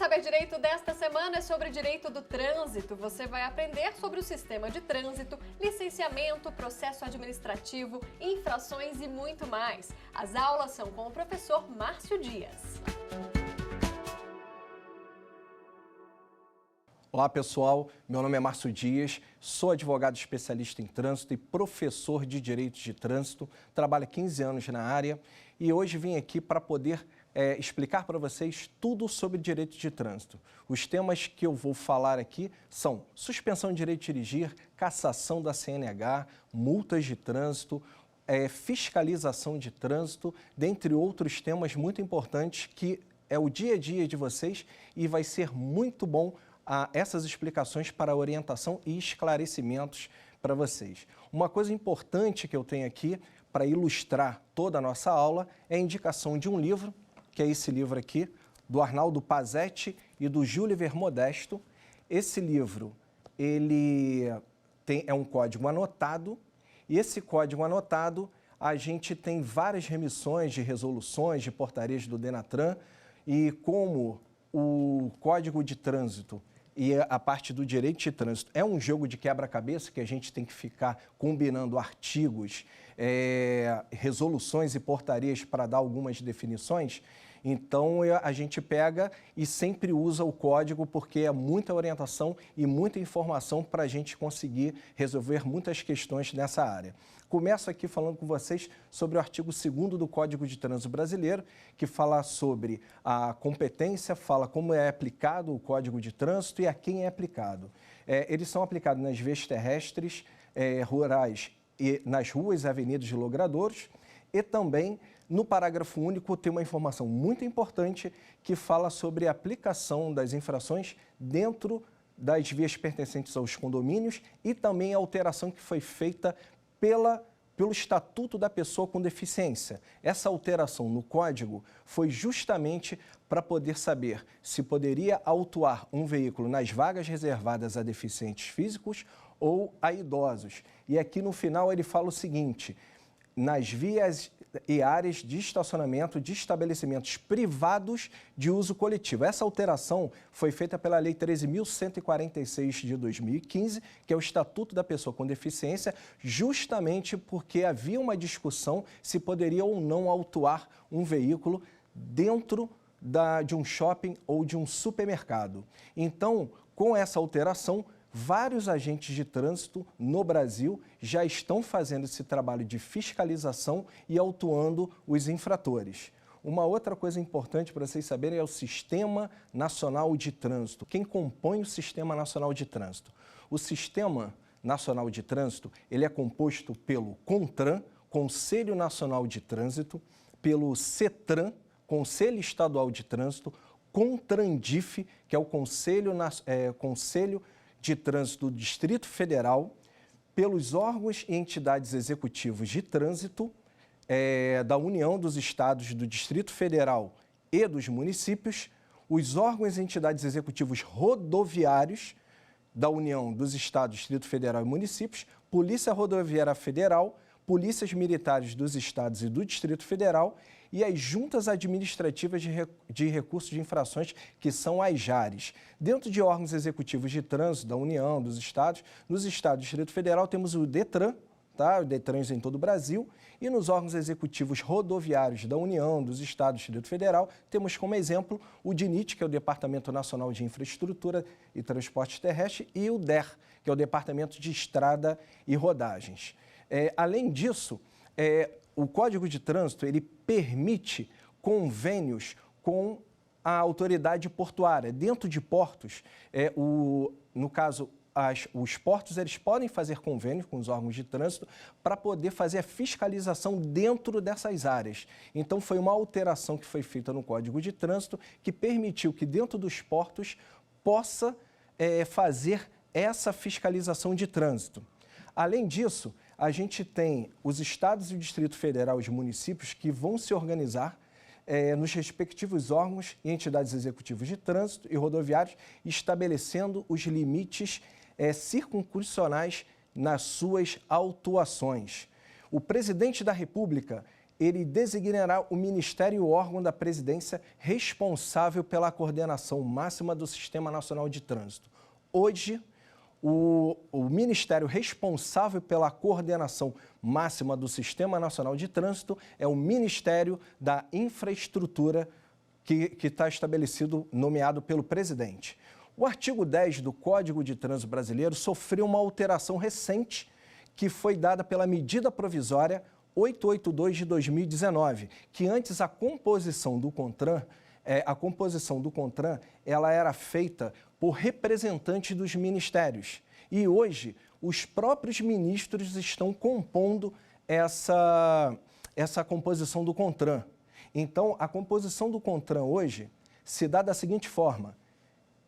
Saber Direito desta semana é sobre direito do trânsito. Você vai aprender sobre o sistema de trânsito, licenciamento, processo administrativo, infrações e muito mais. As aulas são com o professor Márcio Dias. Olá pessoal, meu nome é Márcio Dias, sou advogado especialista em trânsito e professor de Direito de Trânsito, trabalho há 15 anos na área e hoje vim aqui para poder explicar para vocês tudo sobre direito de trânsito. Os temas que eu vou falar aqui são suspensão de direito de dirigir, cassação da CNH, multas de trânsito, fiscalização de trânsito, dentre outros temas muito importantes que é o dia a dia de vocês e vai ser muito bom essas explicações para orientação e esclarecimentos para vocês. Uma coisa importante que eu tenho aqui para ilustrar toda a nossa aula é a indicação de um livro, que é esse livro aqui, do Arnaldo Pazetti e do Júliver Modesto. Esse livro, ele é um código anotado, e esse código anotado, a gente tem várias remissões de resoluções, de portarias do Denatran, e como o Código de Trânsito e a parte do direito de trânsito é um jogo de quebra-cabeça que a gente tem que ficar combinando artigos, resoluções e portarias para dar algumas definições, então a gente pega e sempre usa o código porque é muita orientação e muita informação para a gente conseguir resolver muitas questões nessa área. Começo aqui falando com vocês sobre o artigo 2º do Código de Trânsito Brasileiro, que fala sobre a competência, fala como é aplicado o Código de Trânsito e a quem é aplicado. Eles são aplicados nas vias terrestres, rurais e nas ruas e avenidas de logradouros e também no parágrafo único tem uma informação muito importante que fala sobre a aplicação das infrações dentro das vias pertencentes aos condomínios e também a alteração que foi feita pelo Estatuto da Pessoa com Deficiência. Essa alteração no Código foi justamente para poder saber se poderia autuar um veículo nas vagas reservadas a deficientes físicos ou a idosos. E aqui no final ele fala o seguinte: nas vias e áreas de estacionamento de estabelecimentos privados de uso coletivo. Essa alteração foi feita pela Lei 13.146 de 2015, que é o Estatuto da Pessoa com Deficiência, justamente porque havia uma discussão se poderia ou não autuar um veículo dentro de um shopping ou de um supermercado. Então, com essa alteração, vários agentes de trânsito no Brasil já estão fazendo esse trabalho de fiscalização e autuando os infratores. Uma outra coisa importante para vocês saberem é o Sistema Nacional de Trânsito. Quem compõe o Sistema Nacional de Trânsito? O Sistema Nacional de Trânsito, ele é composto pelo CONTRAN, Conselho Nacional de Trânsito, pelo CETRAN, Conselho Estadual de Trânsito, CONTRANDIF, que é o Conselho de Trânsito do Distrito Federal, pelos órgãos e entidades executivos de trânsito da União dos Estados do Distrito Federal e dos municípios, os órgãos e entidades executivos rodoviários da União dos Estados, Distrito Federal e municípios, Polícia Rodoviária Federal, polícias militares dos estados e do Distrito Federal e as juntas administrativas de recursos de infrações, que são as JARes. Dentro de órgãos executivos de trânsito da União, dos estados, nos estados do Distrito Federal temos o DETRAN, tá? O DETRAN em todo o Brasil, e nos órgãos executivos rodoviários da União, dos estados do Distrito Federal, temos como exemplo o DINIT, que é o Departamento Nacional de Infraestrutura e Transportes Terrestres, e o DER, que é o Departamento de Estrada e Rodagens. Além disso, o Código de Trânsito ele permite convênios com a autoridade portuária. Dentro de portos, no caso, os portos eles podem fazer convênios com os órgãos de trânsito para poder fazer a fiscalização dentro dessas áreas. Então, foi uma alteração que foi feita no Código de Trânsito que permitiu que dentro dos portos possa fazer essa fiscalização de trânsito. Além disso, a gente tem os estados e o Distrito Federal e os municípios que vão se organizar nos respectivos órgãos e entidades executivas de trânsito e rodoviários, estabelecendo os limites circunconstitucionais nas suas autuações. O presidente da República, ele designará o Ministério e o órgão da presidência responsável pela coordenação máxima do Sistema Nacional de Trânsito. Hoje, o Ministério responsável pela coordenação máxima do Sistema Nacional de Trânsito é o Ministério da Infraestrutura, que está estabelecido, nomeado pelo presidente. O artigo 10 do Código de Trânsito Brasileiro sofreu uma alteração recente que foi dada pela medida provisória 882 de 2019, que antes a composição do CONTRAN, ela era feita por representantes dos ministérios. E hoje, os próprios ministros estão compondo essa composição do CONTRAN. Então, a composição do CONTRAN hoje se dá da seguinte forma: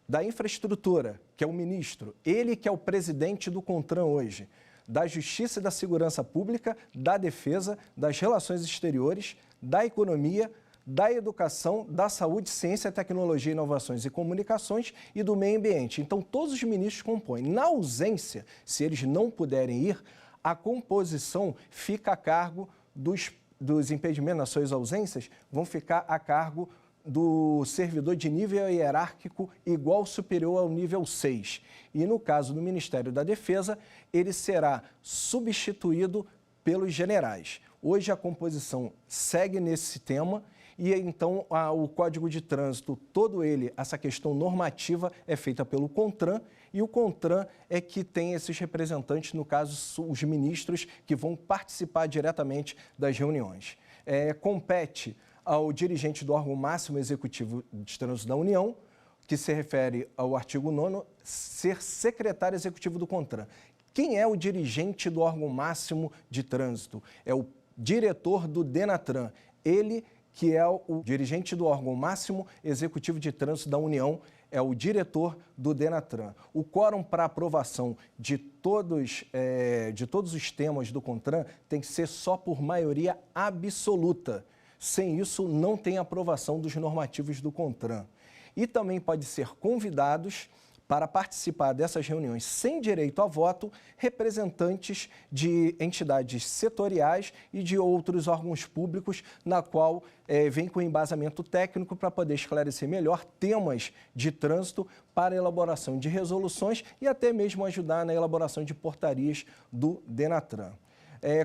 da infraestrutura, que é o ministro, ele que é o presidente do CONTRAN hoje, da Justiça e da Segurança Pública, da Defesa, das Relações Exteriores, da Economia, da Educação, da Saúde, Ciência, Tecnologia, Inovações e Comunicações e do Meio Ambiente. Então, todos os ministros compõem. Na ausência, se eles não puderem ir, a composição fica a cargo dos impedimentos, nas suas ausências, vão ficar a cargo do servidor de nível hierárquico igual ou superior ao nível 6. E no caso do Ministério da Defesa, ele será substituído pelos generais. Hoje a composição segue nesse tema e então o Código de Trânsito, todo ele, essa questão normativa é feita pelo CONTRAN e o CONTRAN é que tem esses representantes, no caso os ministros que vão participar diretamente das reuniões. Compete ao dirigente do órgão máximo executivo de trânsito da União, que se refere ao artigo 9º, ser secretário executivo do CONTRAN. Quem é o dirigente do órgão máximo de trânsito? É o diretor do DENATRAN, ele que é o dirigente do órgão máximo executivo de trânsito da União, é o diretor do DENATRAN. O quórum para aprovação de todos os temas do CONTRAN tem que ser só por maioria absoluta. Sem isso, não tem aprovação dos normativos do CONTRAN. E também pode ser convidados para participar dessas reuniões sem direito a voto representantes de entidades setoriais e de outros órgãos públicos, na qual vem com embasamento técnico para poder esclarecer melhor temas de trânsito para elaboração de resoluções e até mesmo ajudar na elaboração de portarias do DENATRAN.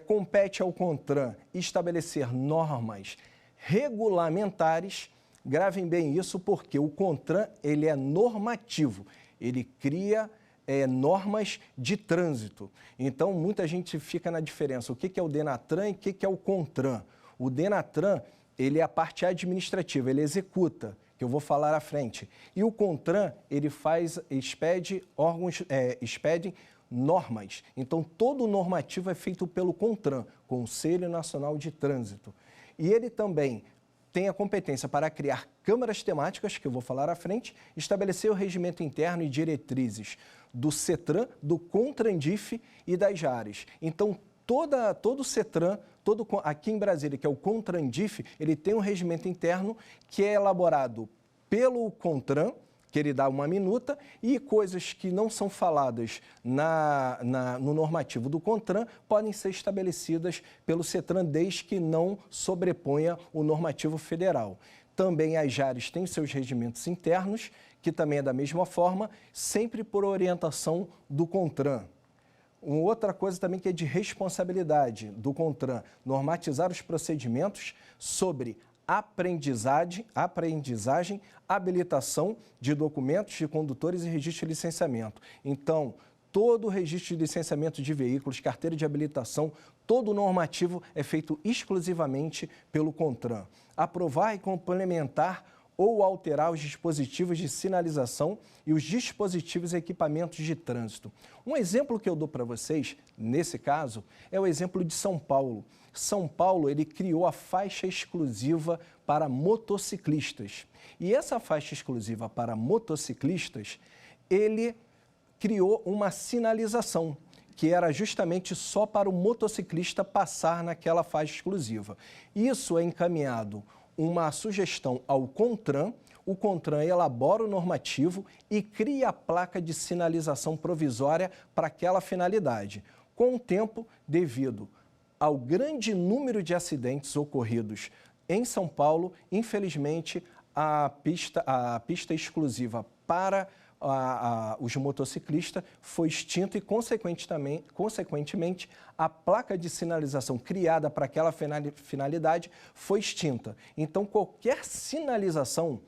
Compete ao CONTRAN estabelecer normas regulamentares. Gravem bem isso, porque o CONTRAN ele é normativo, ele cria normas de trânsito. Então, muita gente fica na diferença, o que é o DENATRAN e o que é o CONTRAN. O DENATRAN ele é a parte administrativa, ele executa, que eu vou falar à frente. E o CONTRAN, ele expede normas. Então, todo o normativo é feito pelo CONTRAN, Conselho Nacional de Trânsito. E ele também tem a competência para criar câmaras temáticas, que eu vou falar à frente, estabelecer o regimento interno e diretrizes do CETRAN, do CONTRANDIF e das JARES. Então, todo o CETRAN, aqui em Brasília, que é o CONTRANDIF, ele tem um regimento interno que é elaborado pelo CONTRAN, que ele dá uma minuta, e coisas que não são faladas no normativo do CONTRAN podem ser estabelecidas pelo CETRAN, desde que não sobreponha o normativo federal. Também as JARES têm seus regimentos internos, que também é da mesma forma, sempre por orientação do CONTRAN. Uma outra coisa também que é de responsabilidade do CONTRAN, normatizar os procedimentos sobre aprendizagem, habilitação de documentos de condutores e registro de licenciamento. Então, todo o registro de licenciamento de veículos, carteira de habilitação, todo o normativo é feito exclusivamente pelo CONTRAN. Aprovar e complementar ou alterar os dispositivos de sinalização e os dispositivos e equipamentos de trânsito. Um exemplo que eu dou para vocês, nesse caso, é o exemplo de São Paulo. São Paulo, ele criou a faixa exclusiva para motociclistas. E essa faixa exclusiva para motociclistas, ele criou uma sinalização, que era justamente só para o motociclista passar naquela faixa exclusiva. Isso é encaminhado uma sugestão ao CONTRAN, o CONTRAN elabora o normativo e cria a placa de sinalização provisória para aquela finalidade. Com o tempo, devido ao grande número de acidentes ocorridos em São Paulo, infelizmente, a pista exclusiva para os motociclistas foi extinta e, consequentemente, a placa de sinalização criada para aquela finalidade foi extinta. Então, qualquer sinalização,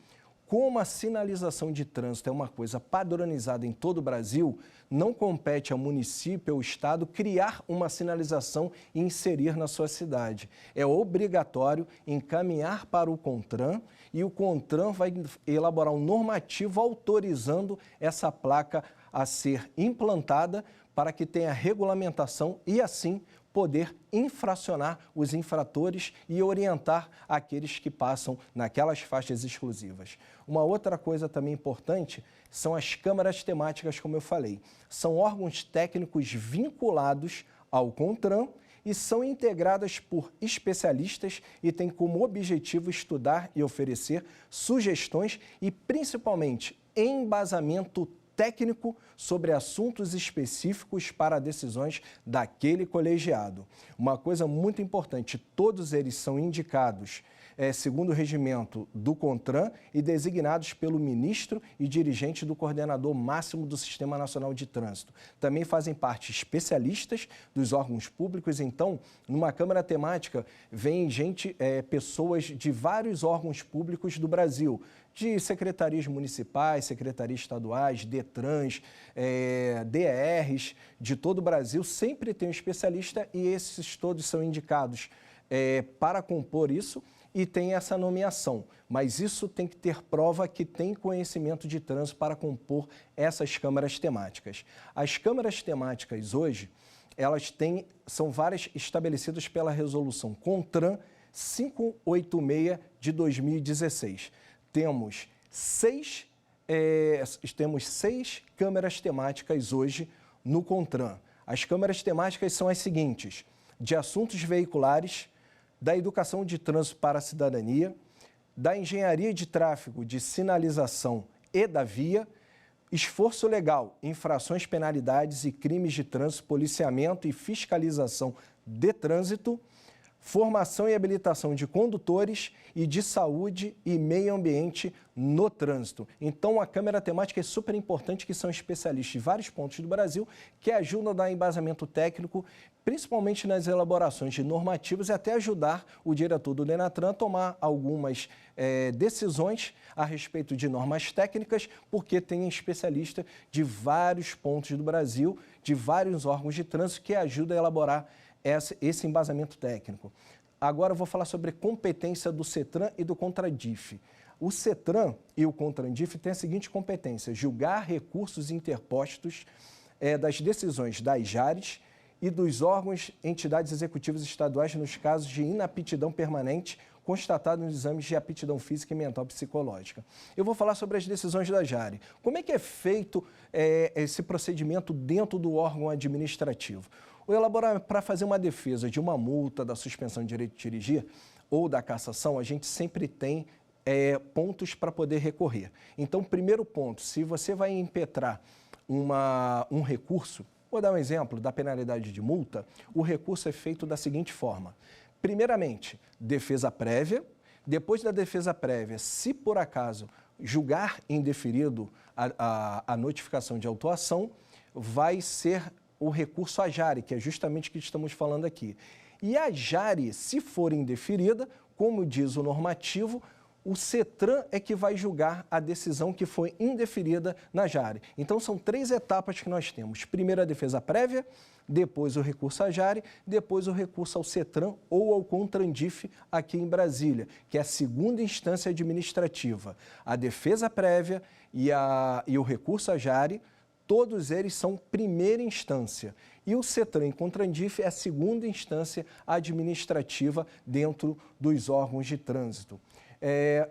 como a sinalização de trânsito é uma coisa padronizada em todo o Brasil, não compete ao município ou ao estado criar uma sinalização e inserir na sua cidade. É obrigatório encaminhar para o CONTRAN e o CONTRAN vai elaborar um normativo autorizando essa placa a ser implantada para que tenha regulamentação e, assim, poder infracionar os infratores e orientar aqueles que passam naquelas faixas exclusivas. Uma outra coisa também importante são as câmaras temáticas, como eu falei. São órgãos técnicos vinculados ao CONTRAN e são integradas por especialistas e têm como objetivo estudar e oferecer sugestões e, principalmente, embasamento técnico sobre assuntos específicos para decisões daquele colegiado. Uma coisa muito importante, todos eles são indicados segundo o regimento do CONTRAN e designados pelo ministro e dirigente do coordenador máximo do Sistema Nacional de Trânsito. Também fazem parte especialistas dos órgãos públicos, então, numa Câmara Temática, vem pessoas de vários órgãos públicos do Brasil, de secretarias municipais, secretarias estaduais, DETRANs, DERs, de todo o Brasil, sempre tem um especialista e esses todos são indicados para compor isso e tem essa nomeação. Mas isso tem que ter prova que tem conhecimento de trânsito para compor essas câmaras temáticas. As câmaras temáticas hoje, são várias estabelecidas pela resolução CONTRAN 586 de 2016. Temos seis câmaras temáticas hoje no CONTRAN. As câmaras temáticas são as seguintes: de assuntos veiculares, da educação de trânsito para a cidadania, da engenharia de tráfego, de sinalização e da via, esforço legal, infrações, penalidades e crimes de trânsito, policiamento e fiscalização de trânsito, formação e habilitação de condutores e de saúde e meio ambiente no trânsito. Então, a Câmara Temática é super importante, que são especialistas de vários pontos do Brasil, que ajudam a dar embasamento técnico, principalmente nas elaborações de normativas e até ajudar o diretor do DENATRAN a tomar algumas decisões a respeito de normas técnicas, porque tem especialista de vários pontos do Brasil, de vários órgãos de trânsito que ajudam a elaborar esse embasamento técnico. Agora eu vou falar sobre competência do CETRAN e do CONTRANDIF. O CETRAN e o CONTRANDIF têm a seguinte competência: julgar recursos interpostos das decisões das JARES e dos órgãos, entidades executivas estaduais nos casos de inaptidão permanente constatado nos exames de aptidão física e mental psicológica. Eu vou falar sobre as decisões da JARE. Como é que é feito esse procedimento dentro do órgão administrativo? Para fazer uma defesa de uma multa, da suspensão de direito de dirigir ou da cassação, a gente sempre tem pontos para poder recorrer. Então, primeiro ponto, se você vai impetrar um recurso, vou dar um exemplo da penalidade de multa, o recurso é feito da seguinte forma: primeiramente, defesa prévia. Depois da defesa prévia, se por acaso julgar indeferido a notificação de autuação, vai ser o recurso à JARE, que é justamente o que estamos falando aqui. E a JARE, se for indeferida, como diz o normativo, o CETRAN é que vai julgar a decisão que foi indeferida na JARE. Então, são 3 etapas que nós temos. Primeiro, a defesa prévia, depois o recurso à JARE, depois o recurso ao CETRAN ou ao CONTRANDIF aqui em Brasília, que é a segunda instância administrativa. A defesa prévia e o recurso à JARE, todos eles são primeira instância. E o CETRAN e CONTRANDIF é a segunda instância administrativa dentro dos órgãos de trânsito.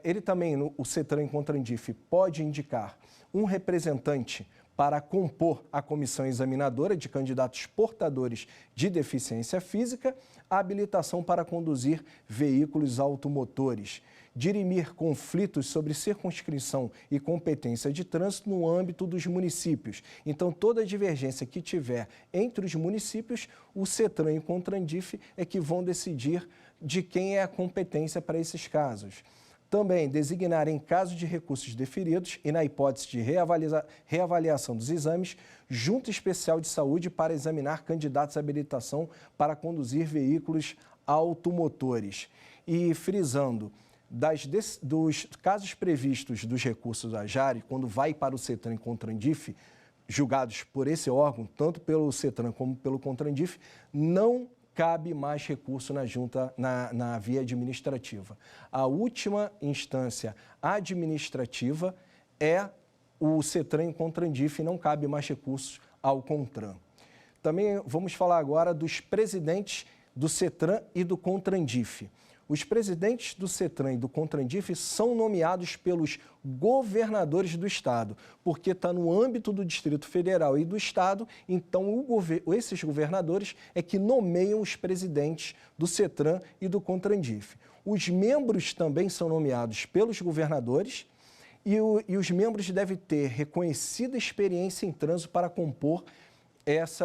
Ele também, o CETRAN e CONTRANDIF, pode indicar um representante para compor a comissão examinadora de candidatos portadores de deficiência física, a habilitação para conduzir veículos automotores, dirimir conflitos sobre circunscrição e competência de trânsito no âmbito dos municípios. Então, toda divergência que tiver entre os municípios, o CETRAN e o CONTRANDIF é que vão decidir de quem é a competência para esses casos. Também designar, em caso de recursos deferidos e na hipótese de reavaliação dos exames, junta especial de saúde para examinar candidatos à habilitação para conduzir veículos automotores. E frisando, dos casos previstos dos recursos da JARE, quando vai para o CETRAN e CONTRANDIF, julgados por esse órgão, tanto pelo CETRAN como pelo CONTRANDIF, não cabe mais recurso na junta, na via administrativa. A última instância administrativa é o CETRAN e o CONTRANDIF, não cabe mais recursos ao CONTRAN. Também vamos falar agora dos presidentes do CETRAN e do CONTRANDIF. Os presidentes do CETRAN e do CONTRANDIF são nomeados pelos governadores do Estado, porque está no âmbito do Distrito Federal e do Estado, então esses governadores é que nomeiam os presidentes do CETRAN e do CONTRANDIF. Os membros também são nomeados pelos governadores e os membros devem ter reconhecida experiência em trânsito para compor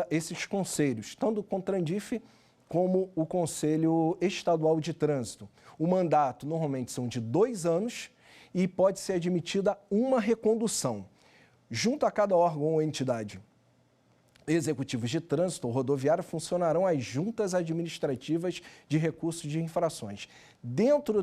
esses conselhos, tanto do CONTRANDIF como o Conselho Estadual de Trânsito. O mandato normalmente são de 2 anos e pode ser admitida uma recondução. Junto a cada órgão ou entidade executivos de trânsito ou rodoviário funcionarão as juntas administrativas de recursos de infrações. Dentro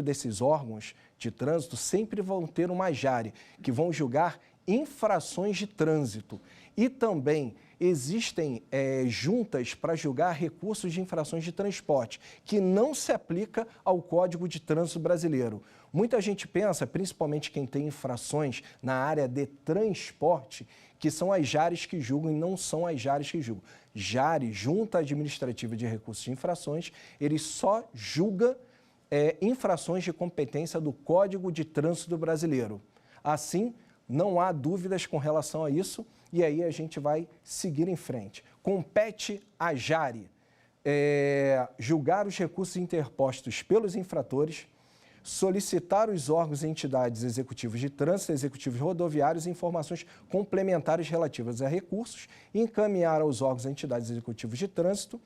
desses órgãos de trânsito sempre vão ter uma JARE, que vão julgar infrações de trânsito. E também existem juntas para julgar recursos de infrações de transporte, que não se aplica ao Código de Trânsito Brasileiro. Muita gente pensa, principalmente quem tem infrações na área de transporte, que são as JARES que julgam e não são as JARES que julgam. JARE, Junta Administrativa de Recursos de Infrações, ele só julga infrações de competência do Código de Trânsito Brasileiro. Assim, não há dúvidas com relação a isso e aí a gente vai seguir em frente. Compete à JARE julgar os recursos interpostos pelos infratores, solicitar os órgãos e entidades executivos de trânsito, executivos rodoviários informações complementares relativas a recursos, encaminhar aos órgãos e entidades executivos de trânsito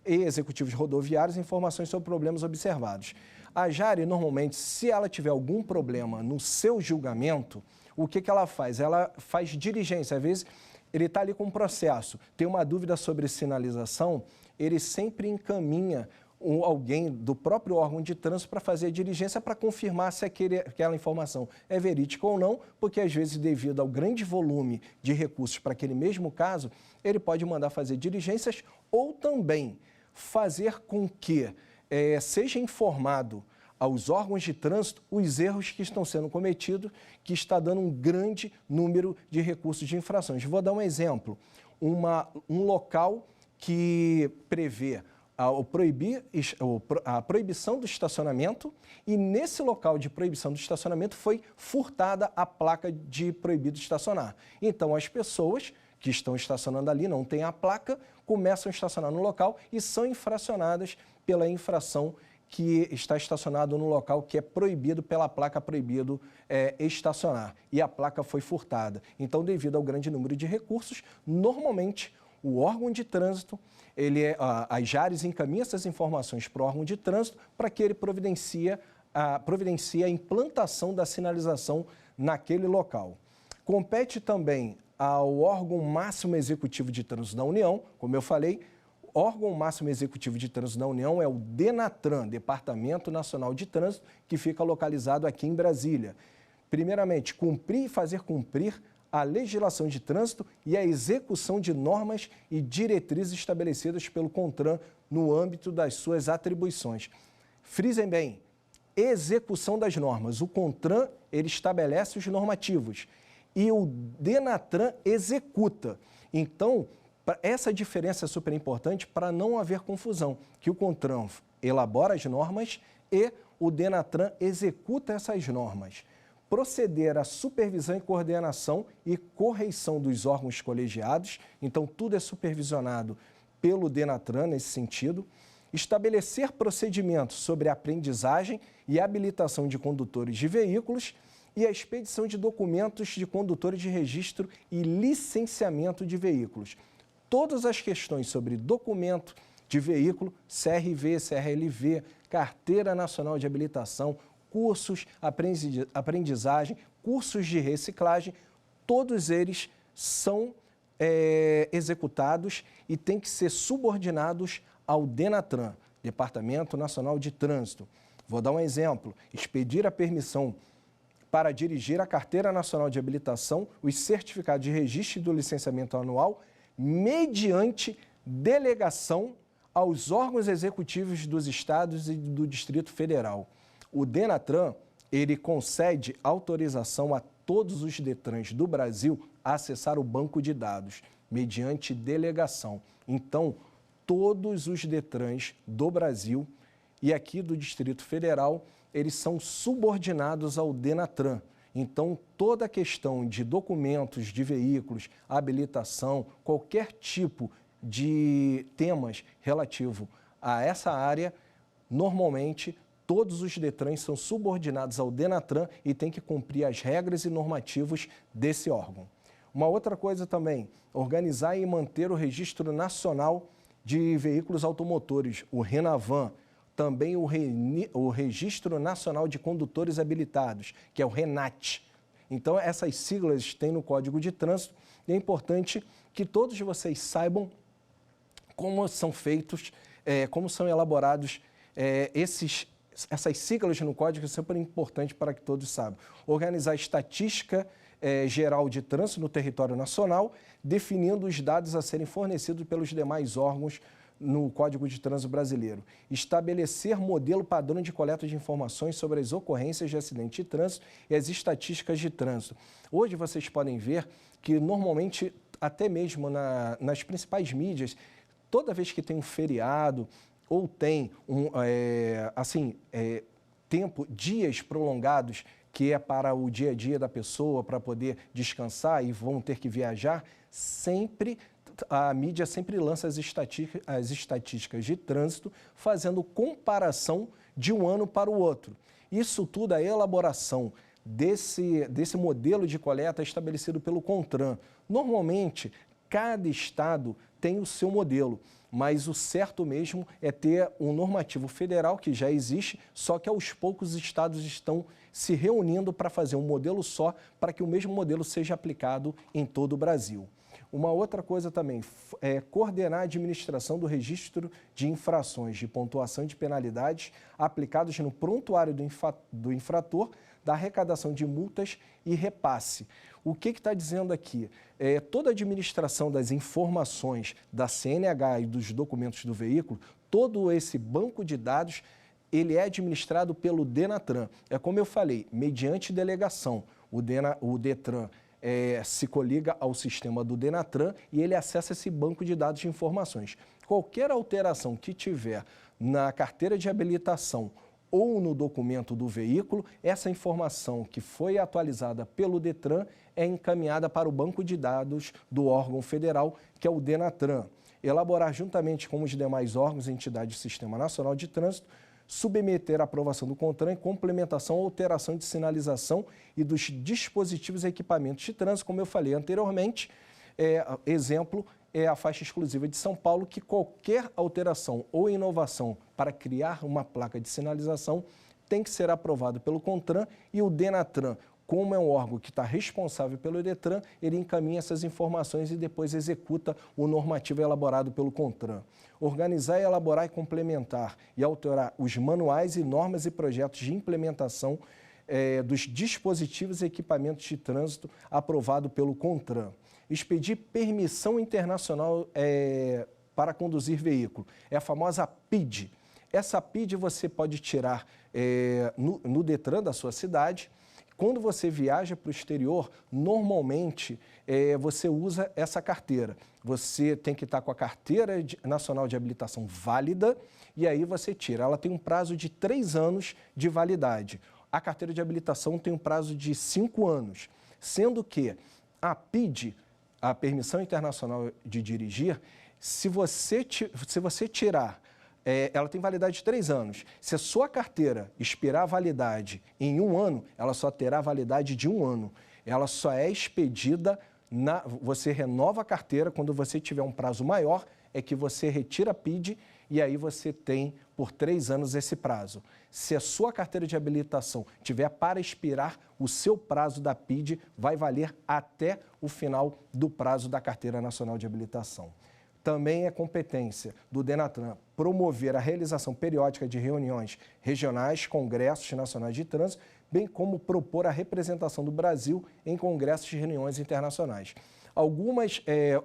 e executivos rodoviários informações sobre problemas observados. A JARE, normalmente, se ela tiver algum problema no seu julgamento, o que ela faz? Ela faz diligência. Às vezes, ele está ali com um processo, tem uma dúvida sobre sinalização, ele sempre encaminha alguém do próprio órgão de trânsito para fazer a diligência para confirmar se aquela informação é verídica ou não, porque às vezes, devido ao grande volume de recursos para aquele mesmo caso, ele pode mandar fazer diligências ou também fazer com que seja informado aos órgãos de trânsito os erros que estão sendo cometidos, que está dando um grande número de recursos de infrações. Vou dar um exemplo, um local que prevê a proibição do estacionamento e nesse local de proibição do estacionamento foi furtada a placa de proibido estacionar. Então, as pessoas que estão estacionando ali, não têm a placa, começam a estacionar no local e são infracionadas pela infração que está estacionado no local que é proibido pela placa proibido estacionar. E a placa foi furtada. Então, devido ao grande número de recursos, normalmente o órgão de trânsito, as JARES encaminham essas informações para o órgão de trânsito para que ele providencie a implantação da sinalização naquele local. Compete também ao órgão máximo executivo de trânsito da União, como eu falei, o órgão máximo executivo de trânsito da União é o DENATRAN, Departamento Nacional de Trânsito, que fica localizado aqui em Brasília. Primeiramente, cumprir e fazer cumprir a legislação de trânsito e a execução de normas e diretrizes estabelecidas pelo CONTRAN no âmbito das suas atribuições. Frisem bem, execução das normas. O CONTRAN, ele estabelece os normativos e o DENATRAN executa. Então, essa diferença é super importante para não haver confusão, que o CONTRAN elabora as normas e o DENATRAN executa essas normas. proceder à supervisão e coordenação e correição dos órgãos colegiados, então tudo é supervisionado pelo Denatran nesse sentido, estabelecer procedimentos sobre a aprendizagem e habilitação de condutores de veículos e a expedição de documentos de condutores de registro e licenciamento de veículos. Todas as questões sobre documento de veículo, CRV, CRLV, Carteira Nacional de Habilitação, cursos, aprendizagem, cursos de reciclagem, todos eles são executados e têm que ser subordinados ao Denatran, Departamento Nacional de Trânsito. Vou dar um exemplo: expedir a permissão para dirigir a Carteira Nacional de Habilitação, os certificados de registro e do licenciamento anual, mediante delegação aos órgãos executivos dos estados e do Distrito Federal. O Denatran, ele concede autorização a todos os Detrans do Brasil a acessar o banco de dados, mediante delegação. Então, todos os Detrans do Brasil e aqui do Distrito Federal, eles são subordinados ao Denatran. Então, toda a questão de documentos de veículos, habilitação, qualquer tipo de temas relativo a essa área, normalmente todos os Detrans são subordinados ao Denatran e têm que cumprir as regras e normativos desse órgão. Uma outra coisa também, organizar e manter o Registro Nacional de Veículos Automotores, o RENAVAN, também o Registro Nacional de Condutores Habilitados, que é o RENAT. Então, essas siglas tem no Código de Trânsito e é importante que todos vocês saibam como são feitos, como são elaborados essas siglas no Código, é super importante para que todos saibam. Organizar a estatística geral de trânsito no território nacional, definindo os dados a serem fornecidos pelos demais órgãos no Código de Trânsito Brasileiro. Estabelecer modelo padrão de coleta de informações sobre as ocorrências de acidente de trânsito e as estatísticas de trânsito. Hoje vocês podem ver que normalmente, até mesmo nas principais mídias, toda vez que tem um feriado ou tem dias prolongados, que é para o dia a dia da pessoa, para poder descansar e vão ter que viajar, a mídia sempre lança as estatísticas de trânsito, fazendo comparação de um ano para o outro. Isso tudo, a elaboração desse modelo de coleta é estabelecido pelo CONTRAN. Normalmente, cada estado tem o seu modelo, mas o certo mesmo é ter um normativo federal que já existe, só que aos poucos os estados estão se reunindo para fazer um modelo só, para que o mesmo modelo seja aplicado em todo o Brasil. Uma outra coisa também é coordenar a administração do registro de infrações de pontuação de penalidades aplicados no prontuário do infrator, da arrecadação de multas e repasse. O que está dizendo aqui? Toda a administração das informações da CNH e dos documentos do veículo, todo esse banco de dados, ele é administrado pelo Denatran. É como eu falei, mediante delegação, o Detran se coliga ao sistema do Denatran e ele acessa esse banco de dados de informações. Qualquer alteração que tiver na carteira de habilitação ou no documento do veículo, essa informação que foi atualizada pelo Detran é encaminhada para o banco de dados do órgão federal, que é o Denatran. Elaborar juntamente com os demais órgãos e entidades do Sistema Nacional de Trânsito, submeter à aprovação do CONTRAN em complementação ou alteração de sinalização e dos dispositivos e equipamentos de trânsito, como eu falei anteriormente. Exemplo é a faixa exclusiva de São Paulo, que qualquer alteração ou inovação para criar uma placa de sinalização tem que ser aprovado pelo CONTRAN e o Denatran, como é um órgão que está responsável pelo Detran, ele encaminha essas informações e depois executa o normativo elaborado pelo CONTRAN. Organizar, elaborar e complementar e alterar os manuais e normas e projetos de implementação dos dispositivos e equipamentos de trânsito aprovado pelo CONTRAN. Expedir permissão internacional para conduzir veículo. É a famosa PID. Essa PID você pode tirar no Detran da sua cidade. Quando você viaja para o exterior, normalmente você usa essa carteira. Você tem que estar com a Carteira Nacional de Habilitação válida e aí você tira. Ela tem um prazo de 3 anos de validade. a carteira de habilitação tem um prazo de 5 anos, sendo que a PID, a Permissão Internacional de Dirigir, se você tirar, ela tem validade de 3 anos. Se a sua carteira expirar a validade em 1 ano, ela só terá validade de 1 ano. Ela só é expedida, você renova a carteira quando você tiver um prazo maior, é que você retira a PID e aí você tem por 3 anos esse prazo. Se a sua carteira de habilitação tiver para expirar, o seu prazo da PID vai valer até o final do prazo da Carteira Nacional de Habilitação. Também é competência do DENATRAN promover a realização periódica de reuniões regionais, congressos nacionais de trânsito, bem como propor a representação do Brasil em congressos e reuniões internacionais.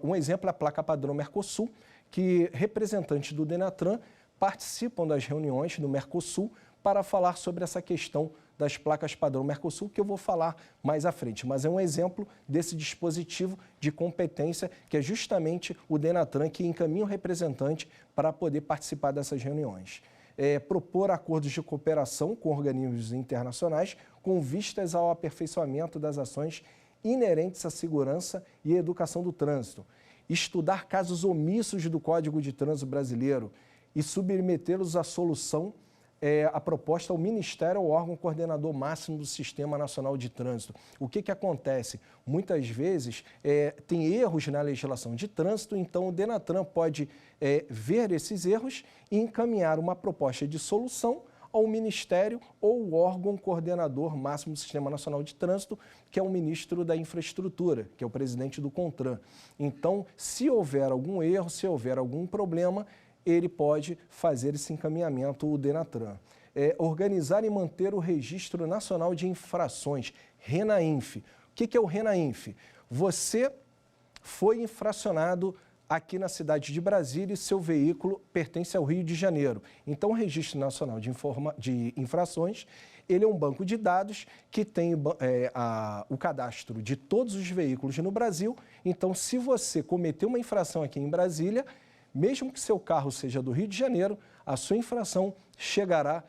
Um exemplo é a placa padrão Mercosul, que representantes do DENATRAN participam das reuniões do Mercosul para falar sobre essa questão das placas padrão Mercosul, que eu vou falar mais à frente. Mas é um exemplo desse dispositivo de competência que é justamente o DENATRAN que encaminha o representante para poder participar dessas reuniões. Propor acordos de cooperação com organismos internacionais com vistas ao aperfeiçoamento das ações inerentes à segurança e educação do trânsito. Estudar casos omissos do Código de Trânsito Brasileiro e submetê-los à solução, a proposta ao Ministério ou órgão coordenador máximo do Sistema Nacional de Trânsito. O que acontece? Muitas vezes tem erros na legislação de trânsito, então o DENATRAN pode ver esses erros e encaminhar uma proposta de solução ao Ministério ou o órgão coordenador máximo do Sistema Nacional de Trânsito, que é o ministro da Infraestrutura, que é o presidente do CONTRAN. Então, se houver algum erro, se houver algum problema, ele pode fazer esse encaminhamento, o DENATRAN. Organizar e manter o Registro Nacional de Infrações, RENAINF. O que é o RENAINF? Você foi infracionado aqui na cidade de Brasília e seu veículo pertence ao Rio de Janeiro. Então, o Registro Nacional de Infrações, ele é um banco de dados que tem o cadastro de todos os veículos no Brasil. Então, se você cometeu uma infração aqui em Brasília, mesmo que seu carro seja do Rio de Janeiro, a sua infração chegará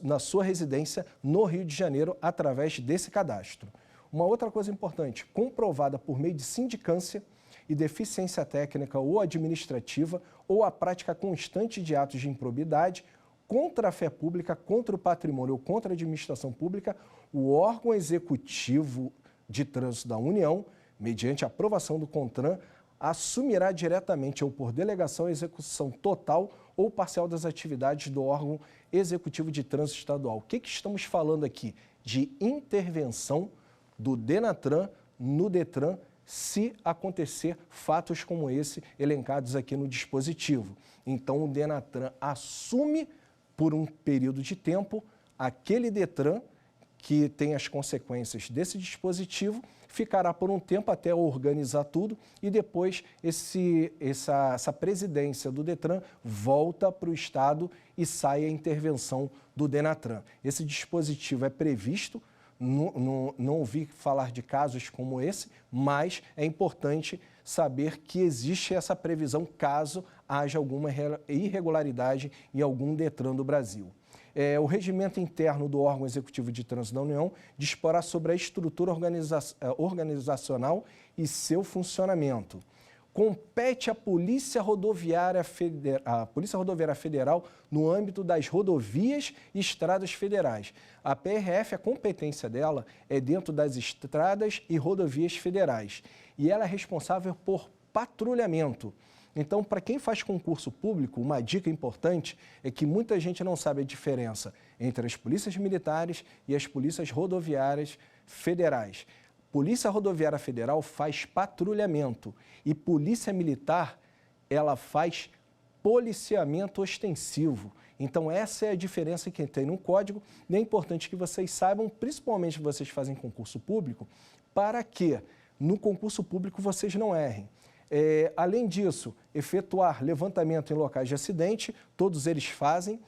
na sua residência no Rio de Janeiro através desse cadastro. Uma outra coisa importante, comprovada por meio de sindicância e deficiência técnica ou administrativa ou a prática constante de atos de improbidade contra a fé pública, contra o patrimônio ou contra a administração pública, o órgão executivo de trânsito da União, mediante aprovação do CONTRAN, assumirá diretamente ou por delegação a execução total ou parcial das atividades do órgão executivo de trânsito estadual. O que estamos falando aqui? De intervenção do DENATRAN no DETRAN se acontecer fatos como esse elencados aqui no dispositivo. Então, o DENATRAN assume por um período de tempo aquele DETRAN que tem as consequências desse dispositivo, ficará por um tempo até organizar tudo e depois essa presidência do DETRAN volta para o Estado e sai a intervenção do DENATRAN. Esse dispositivo é previsto, não ouvi falar de casos como esse, mas é importante saber que existe essa previsão caso haja alguma irregularidade em algum DETRAN do Brasil. O regimento interno do órgão executivo de trânsito da União disporá sobre a estrutura organizacional e seu funcionamento. Compete à Polícia Rodoviária Federal no âmbito das rodovias e estradas federais. A PRF, a competência dela é dentro das estradas e rodovias federais e ela é responsável por patrulhamento. Então, para quem faz concurso público, uma dica importante é que muita gente não sabe a diferença entre as polícias militares e as polícias rodoviárias federais. Polícia Rodoviária Federal faz patrulhamento e Polícia Militar, ela faz policiamento ostensivo. Então, essa é a diferença que tem no código e é importante que vocês saibam, principalmente que vocês fazem concurso público, para que no concurso público vocês não errem. Além disso, efetuar levantamento em locais de acidente, todos eles fazem,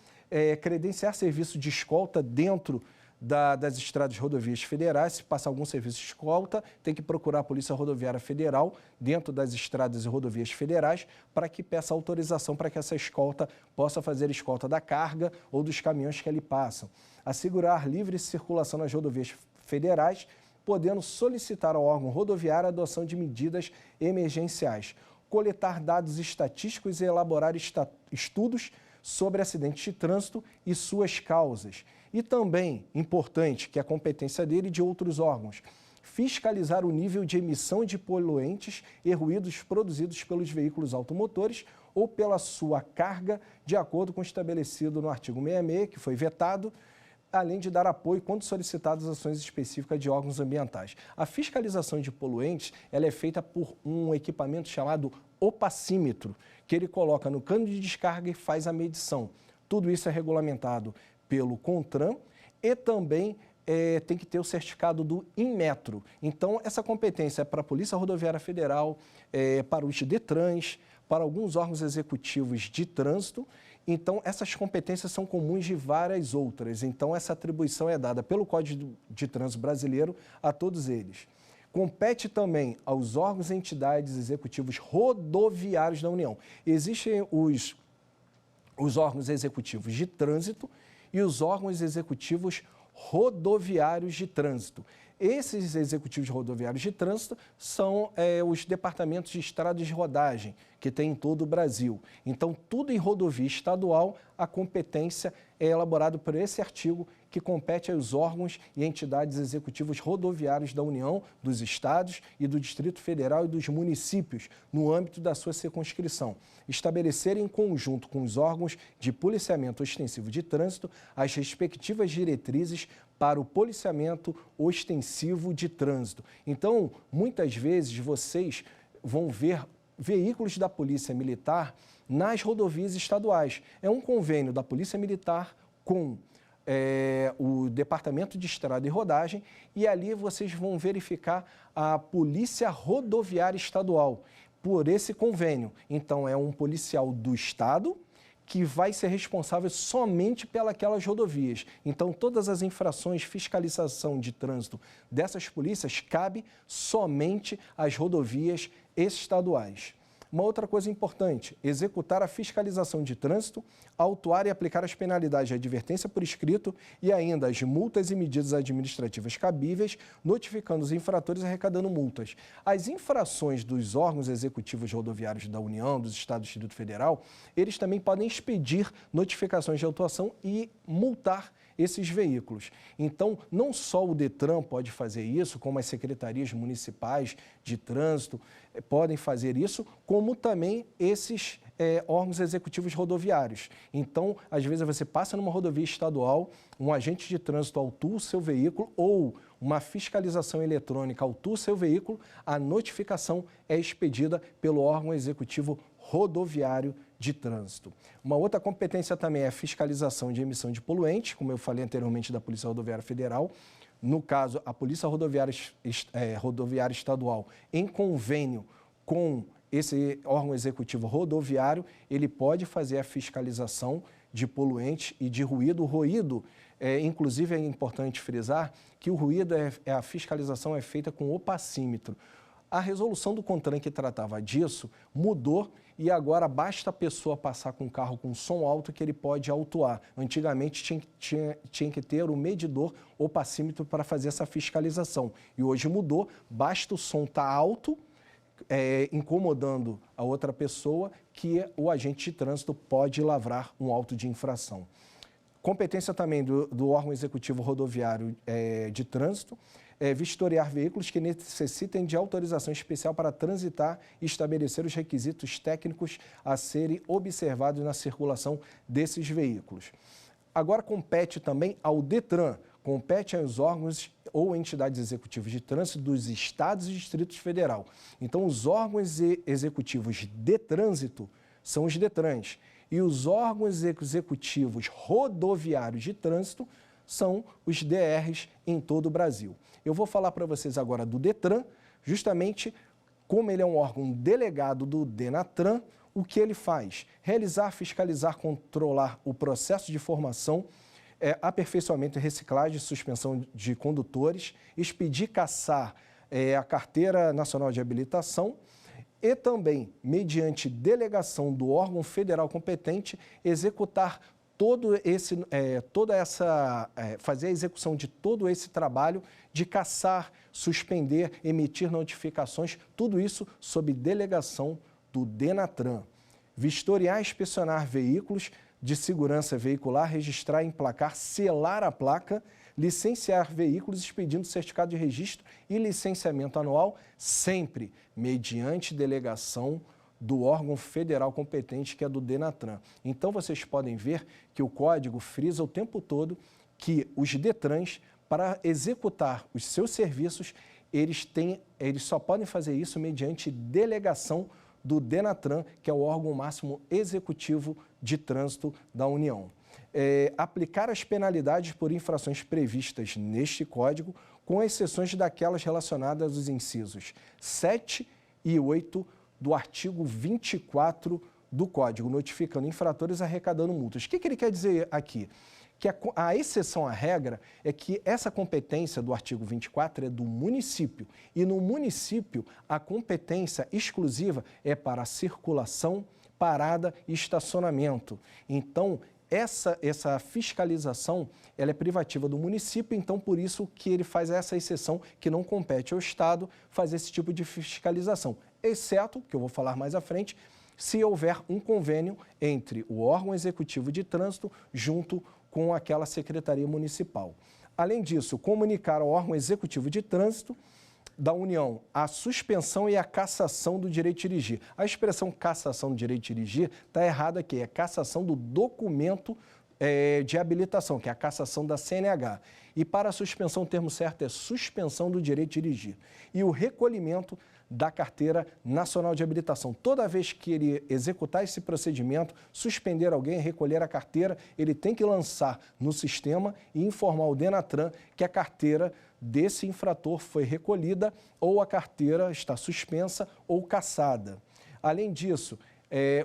credenciar serviço de escolta dentro das estradas e rodovias federais. Se passar algum serviço de escolta, tem que procurar a Polícia Rodoviária Federal dentro das estradas e rodovias federais para que peça autorização para que essa escolta possa fazer escolta da carga ou dos caminhões que ali passam. Assegurar livre circulação nas rodovias federais, podendo solicitar ao órgão rodoviário a adoção de medidas emergenciais. Coletar dados estatísticos e elaborar estudos sobre acidentes de trânsito e suas causas. E também, importante, que é a competência dele e de outros órgãos, fiscalizar o nível de emissão de poluentes e ruídos produzidos pelos veículos automotores ou pela sua carga, de acordo com o estabelecido no artigo 66, que foi vetado, além de dar apoio quando solicitadas ações específicas de órgãos ambientais. A fiscalização de poluentes ela é feita por um equipamento chamado opacímetro, que ele coloca no cano de descarga e faz a medição. Tudo isso é regulamentado pelo CONTRAN e também tem que ter o certificado do Inmetro. Então, essa competência é para a Polícia Rodoviária Federal, para os DETRANs, para alguns órgãos executivos de trânsito. Então, essas competências são comuns de várias outras. Então, essa atribuição é dada pelo Código de Trânsito Brasileiro a todos eles. Compete também aos órgãos e entidades executivos rodoviários da União. Existem os órgãos executivos de trânsito e os órgãos executivos rodoviários de trânsito. Esses executivos rodoviários de trânsito são os departamentos de estradas de rodagem, que tem em todo o Brasil. Então, tudo em rodovia estadual, a competência é elaborada por esse artigo que compete aos órgãos e entidades executivos rodoviários da União, dos estados e do Distrito Federal e dos municípios, no âmbito da sua circunscrição. Estabelecer em conjunto com os órgãos de policiamento ostensivo de trânsito as respectivas diretrizes para o policiamento ostensivo de trânsito. Então, muitas vezes vocês vão ver veículos da Polícia Militar nas rodovias estaduais. É um convênio da Polícia Militar com o Departamento de Estrada e Rodagem e ali vocês vão verificar a Polícia Rodoviária Estadual por esse convênio. Então, é um policial do Estado que vai ser responsável somente pelas rodovias. Então, todas as infrações, fiscalização de trânsito dessas polícias cabe somente às rodovias estaduais. Uma outra coisa importante, executar a fiscalização de trânsito, autuar e aplicar as penalidades de advertência por escrito e ainda as multas e medidas administrativas cabíveis, notificando os infratores e arrecadando multas. As infrações dos órgãos executivos rodoviários da União, dos Estados e do Distrito Federal, eles também podem expedir notificações de autuação e multar esses veículos. Então, não só o DETRAN pode fazer isso, como as secretarias municipais de trânsito podem fazer isso, como também esses órgãos executivos rodoviários. Então, às vezes você passa numa rodovia estadual, um agente de trânsito autua o seu veículo ou uma fiscalização eletrônica autua o seu veículo, a notificação é expedida pelo órgão executivo rodoviário de trânsito. Uma outra competência também é a fiscalização de emissão de poluentes, como eu falei anteriormente da Polícia Rodoviária Federal. No caso, a Polícia Rodoviária Estadual, em convênio com esse órgão executivo rodoviário, ele pode fazer a fiscalização de poluentes e de ruído. O ruído, inclusive é importante frisar que o ruído, a fiscalização é feita com opacímetro. A resolução do CONTRAN que tratava disso mudou e agora basta a pessoa passar com um carro com som alto que ele pode autuar. Antigamente tinha que ter o medidor opacímetro para fazer essa fiscalização. E hoje mudou, basta o som estar alto, incomodando a outra pessoa, que o agente de trânsito pode lavrar um auto de infração. Competência também do órgão executivo rodoviário de trânsito, vistoriar veículos que necessitem de autorização especial para transitar e estabelecer os requisitos técnicos a serem observados na circulação desses veículos. Agora compete também ao DETRAN, compete aos órgãos ou entidades executivas de trânsito dos estados e distritos federal. Então, os órgãos executivos de trânsito são os DETRANs e os órgãos executivos rodoviários de trânsito são os DRs em todo o Brasil. Eu vou falar para vocês agora do DETRAN, justamente como ele é um órgão delegado do DENATRAN, o que ele faz? Realizar, fiscalizar, controlar o processo de formação, aperfeiçoamento e reciclagem e suspensão de condutores, expedir e cassar a Carteira Nacional de Habilitação e também, mediante delegação do órgão federal competente, executar fazer a execução de todo esse trabalho de cassar, suspender, emitir notificações, tudo isso sob delegação do Denatran. Vistoriar e inspecionar veículos de segurança veicular, registrar, emplacar, selar a placa, licenciar veículos expedindo certificado de registro e licenciamento anual, sempre mediante delegação do órgão federal competente, que é do Denatran. Então, vocês podem ver que o código frisa o tempo todo que os Detrans, para executar os seus serviços, eles só podem fazer isso mediante delegação do Denatran, que é o órgão máximo executivo de trânsito da União. Aplicar as penalidades por infrações previstas neste código, com exceções daquelas relacionadas aos incisos 7 e 8 do artigo 24 do Código, notificando infratores e arrecadando multas. O que ele quer dizer aqui? Que a exceção à regra é que essa competência do artigo 24 é do município, e no município a competência exclusiva é para circulação, parada e estacionamento. Então, essa fiscalização ela é privativa do município, então por isso que ele faz essa exceção que não compete ao Estado fazer esse tipo de fiscalização, exceto, que eu vou falar mais à frente, se houver um convênio entre o órgão executivo de trânsito junto com aquela secretaria municipal. Além disso, comunicar ao órgão executivo de trânsito da União a suspensão e a cassação do direito de dirigir. A expressão cassação do direito de dirigir está errada aqui, é cassação do documento de habilitação, que é a cassação da CNH. E para a suspensão, o termo certo é suspensão do direito de dirigir. E o recolhimento da Carteira Nacional de Habilitação. Toda vez que ele executar esse procedimento, suspender alguém, recolher a carteira, ele tem que lançar no sistema e informar o Denatran que a carteira desse infrator foi recolhida ou a carteira está suspensa ou cassada. Além disso,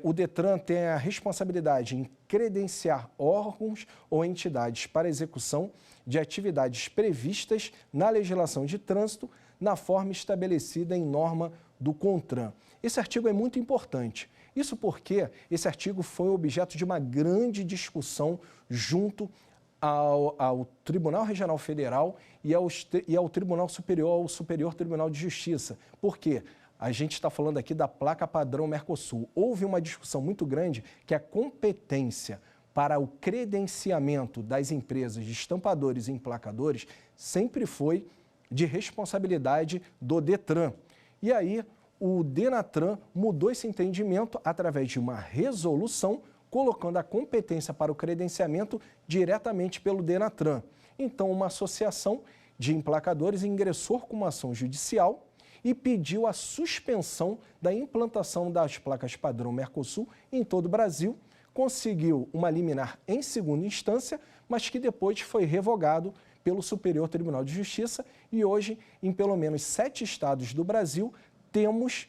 o Detran tem a responsabilidade em credenciar órgãos ou entidades para execução de atividades previstas na legislação de trânsito na forma estabelecida em norma do CONTRAN. Esse artigo é muito importante. Isso porque esse artigo foi objeto de uma grande discussão junto ao Tribunal Regional Federal e ao Tribunal Superior, ao Superior Tribunal de Justiça. Por quê? A gente está falando aqui da placa padrão Mercosul. Houve uma discussão muito grande que a competência para o credenciamento das empresas de estampadores e emplacadores sempre foi de responsabilidade do Detran. E aí, o Denatran mudou esse entendimento através de uma resolução, colocando a competência para o credenciamento diretamente pelo Denatran. Então, uma associação de emplacadores ingressou com uma ação judicial e pediu a suspensão da implantação das placas padrão Mercosul em todo o Brasil, conseguiu uma liminar em segunda instância, mas que depois foi revogado pelo Superior Tribunal de Justiça, e hoje, em pelo menos 7 estados do Brasil, temos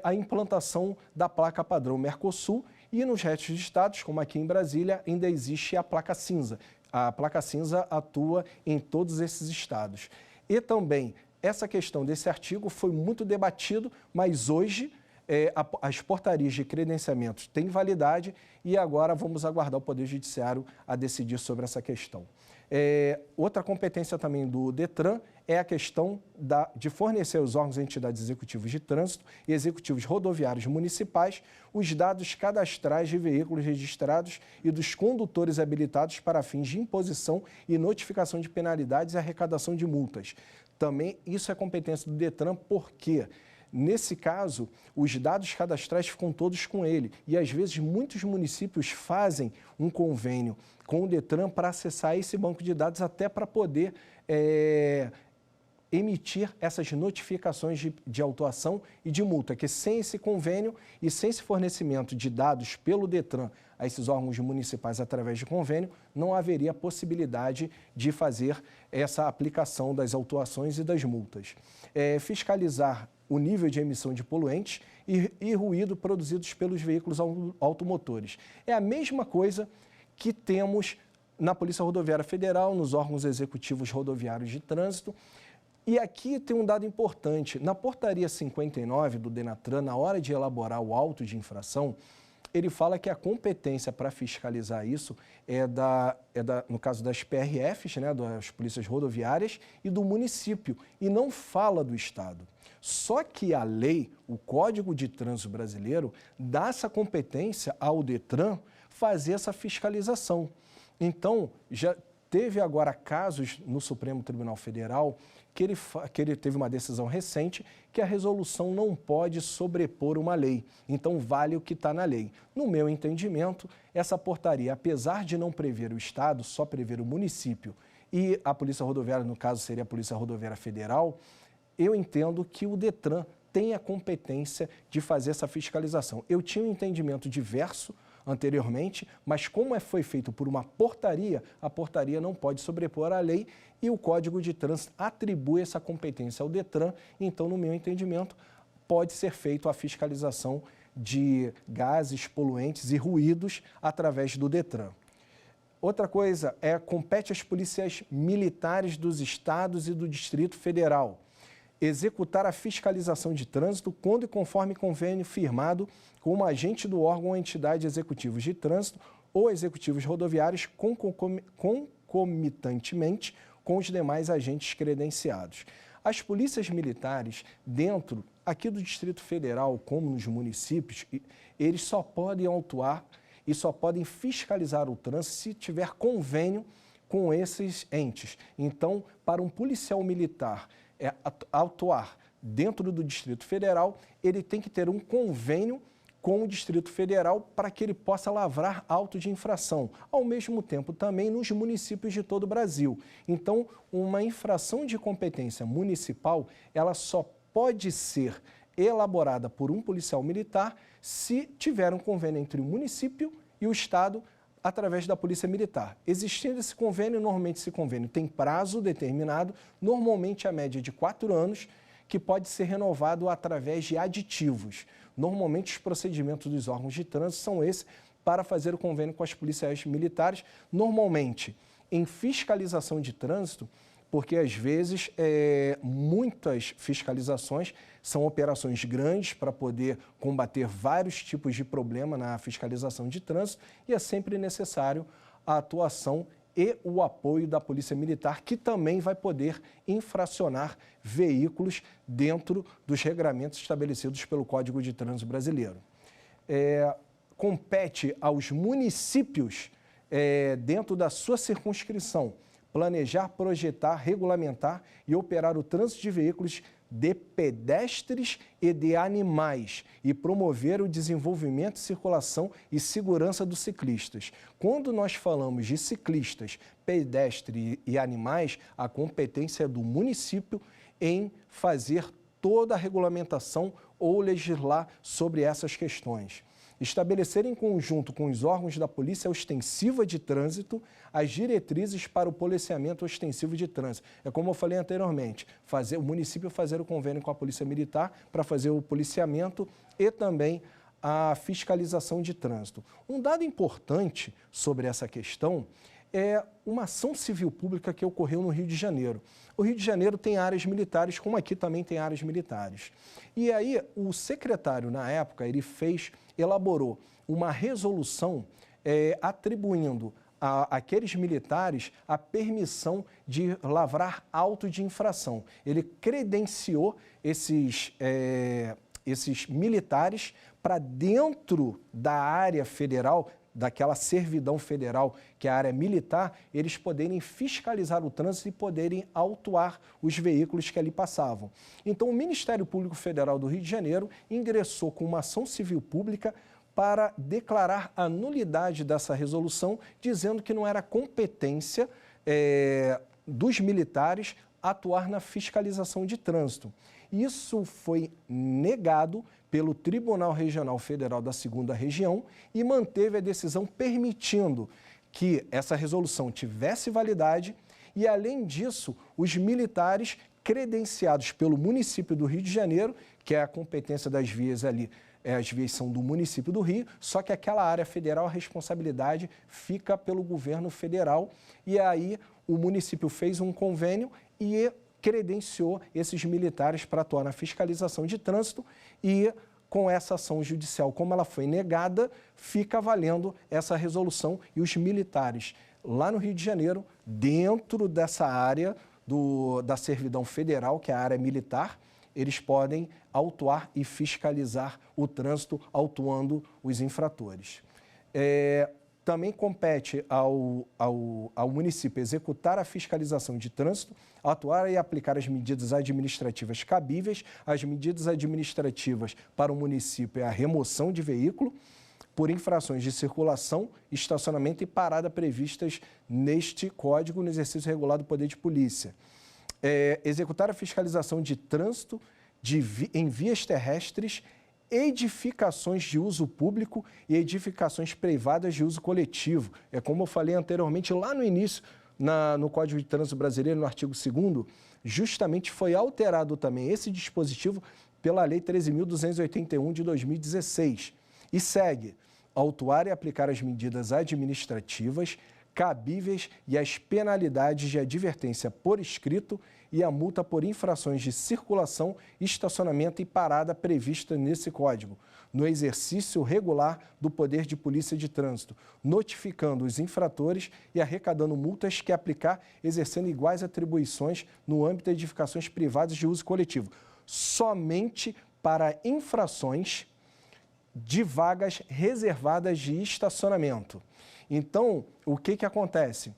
a implantação da placa padrão Mercosul, e nos restos de estados, como aqui em Brasília, ainda existe a placa cinza. A placa cinza atua em todos esses estados. E também, essa questão desse artigo foi muito debatido, mas hoje as portarias de credenciamento têm validade e agora vamos aguardar o Poder Judiciário a decidir sobre essa questão. Outra competência também do Detran é a questão de fornecer aos órgãos e entidades executivos de trânsito e executivos rodoviários municipais os dados cadastrais de veículos registrados e dos condutores habilitados para fins de imposição e notificação de penalidades e arrecadação de multas. Também isso é competência do Detran, porque nesse caso, os dados cadastrais ficam todos com ele e, às vezes, muitos municípios fazem um convênio com o Detran para acessar esse banco de dados até para poder emitir essas notificações de autuação e de multa, que sem esse convênio e sem esse fornecimento de dados pelo Detran a esses órgãos municipais através de convênio, não haveria possibilidade de fazer essa aplicação das autuações e das multas. Fiscalizar o nível de emissão de poluentes e ruído produzidos pelos veículos automotores. É a mesma coisa que temos na Polícia Rodoviária Federal, nos órgãos executivos rodoviários de trânsito. E aqui tem um dado importante. Na portaria 59 do Denatran, na hora de elaborar o auto de infração, ele fala que a competência para fiscalizar isso no caso das PRFs, né, das polícias rodoviárias, e do município, e não fala do Estado. Só que a lei, o Código de Trânsito Brasileiro, dá essa competência ao Detran fazer essa fiscalização. Então, já teve agora casos no Supremo Tribunal Federal que ele teve uma decisão recente que a resolução não pode sobrepor uma lei. Então, vale o que está na lei. No meu entendimento, essa portaria, apesar de não prever o Estado, só prever o município e a Polícia Rodoviária, no caso, seria a Polícia Rodoviária Federal, eu entendo que o Detran tem a competência de fazer essa fiscalização. Eu tinha um entendimento diverso anteriormente, mas como foi feito por uma portaria, a portaria não pode sobrepor a lei e o Código de Trânsito atribui essa competência ao Detran. Então, no meu entendimento, pode ser feita a fiscalização de gases, poluentes e ruídos através do Detran. Outra coisa compete às polícias militares dos estados e do Distrito Federal executar a fiscalização de trânsito quando e conforme convênio firmado com um agente do órgão ou entidade executivos de trânsito ou executivos rodoviários concomitantemente com os demais agentes credenciados. As polícias militares, dentro aqui do Distrito Federal, como nos municípios, eles só podem autuar e só podem fiscalizar o trânsito se tiver convênio com esses entes. Então, para um policial militar atuar dentro do Distrito Federal, ele tem que ter um convênio com o Distrito Federal para que ele possa lavrar auto de infração, ao mesmo tempo também nos municípios de todo o Brasil. Então, uma infração de competência municipal, ela só pode ser elaborada por um policial militar se tiver um convênio entre o município e o Estado através da Polícia Militar. Existindo esse convênio, normalmente esse convênio tem prazo determinado, normalmente a média de 4 anos, que pode ser renovado através de aditivos. Normalmente os procedimentos dos órgãos de trânsito são esses para fazer o convênio com as polícias militares, normalmente em fiscalização de trânsito, porque às vezes muitas fiscalizações são operações grandes para poder combater vários tipos de problema na fiscalização de trânsito e é sempre necessário a atuação e o apoio da Polícia Militar, que também vai poder infracionar veículos dentro dos regramentos estabelecidos pelo Código de Trânsito Brasileiro. Compete aos municípios, dentro da sua circunscrição, planejar, projetar, regulamentar e operar o trânsito de veículos de pedestres e de animais e promover o desenvolvimento, circulação e segurança dos ciclistas. Quando nós falamos de ciclistas, pedestres e animais, a competência é do município em fazer toda a regulamentação ou legislar sobre essas questões. Estabelecer em conjunto com os órgãos da Polícia Ostensiva de Trânsito as diretrizes para o policiamento ostensivo de trânsito. É como eu falei anteriormente, o município fazer o convênio com a Polícia Militar para fazer o policiamento e também a fiscalização de trânsito. Um dado importante sobre essa questão é uma ação civil pública que ocorreu no Rio de Janeiro. O Rio de Janeiro tem áreas militares, como aqui também tem áreas militares. E aí o secretário, na época, elaborou uma resolução atribuindo àqueles militares a permissão de lavrar auto de infração. Ele credenciou esses militares para dentro da área federal, daquela servidão federal, que é a área militar, eles poderem fiscalizar o trânsito e poderem autuar os veículos que ali passavam. Então, o Ministério Público Federal do Rio de Janeiro ingressou com uma ação civil pública para declarar a nulidade dessa resolução, dizendo que não era competência dos militares atuar na fiscalização de trânsito. Isso foi negado pelo Tribunal Regional Federal da 2ª Região e manteve a decisão permitindo que essa resolução tivesse validade e, além disso, os militares credenciados pelo município do Rio de Janeiro, que é a competência das vias ali as vias são do município do Rio, só que aquela área federal, a responsabilidade fica pelo governo federal. E aí o município fez um convênio e credenciou esses militares para atuar na fiscalização de trânsito e com essa ação judicial, como ela foi negada, fica valendo essa resolução e os militares lá no Rio de Janeiro, dentro dessa área da servidão federal, que é a área militar, eles podem autuar e fiscalizar o trânsito, autuando os infratores. Também compete ao município executar a fiscalização de trânsito, atuar e aplicar as medidas administrativas cabíveis. As medidas administrativas para o município é a remoção de veículo por infrações de circulação, estacionamento e parada previstas neste Código no exercício regular do poder de polícia. Executar a fiscalização de trânsito em vias terrestres, edificações de uso público e edificações privadas de uso coletivo. É como eu falei anteriormente, lá no início, no Código de Trânsito Brasileiro, no artigo 2º, justamente foi alterado também esse dispositivo pela Lei 13.281 de 2016. E segue: autuar e aplicar as medidas administrativas cabíveis e as penalidades de advertência por escrito e a multa por infrações de circulação, estacionamento e parada prevista nesse Código, no exercício regular do poder de polícia de trânsito, notificando os infratores e arrecadando multas que aplicar, exercendo iguais atribuições no âmbito de edificações privadas de uso coletivo, somente para infrações de vagas reservadas de estacionamento. Então, o que acontece?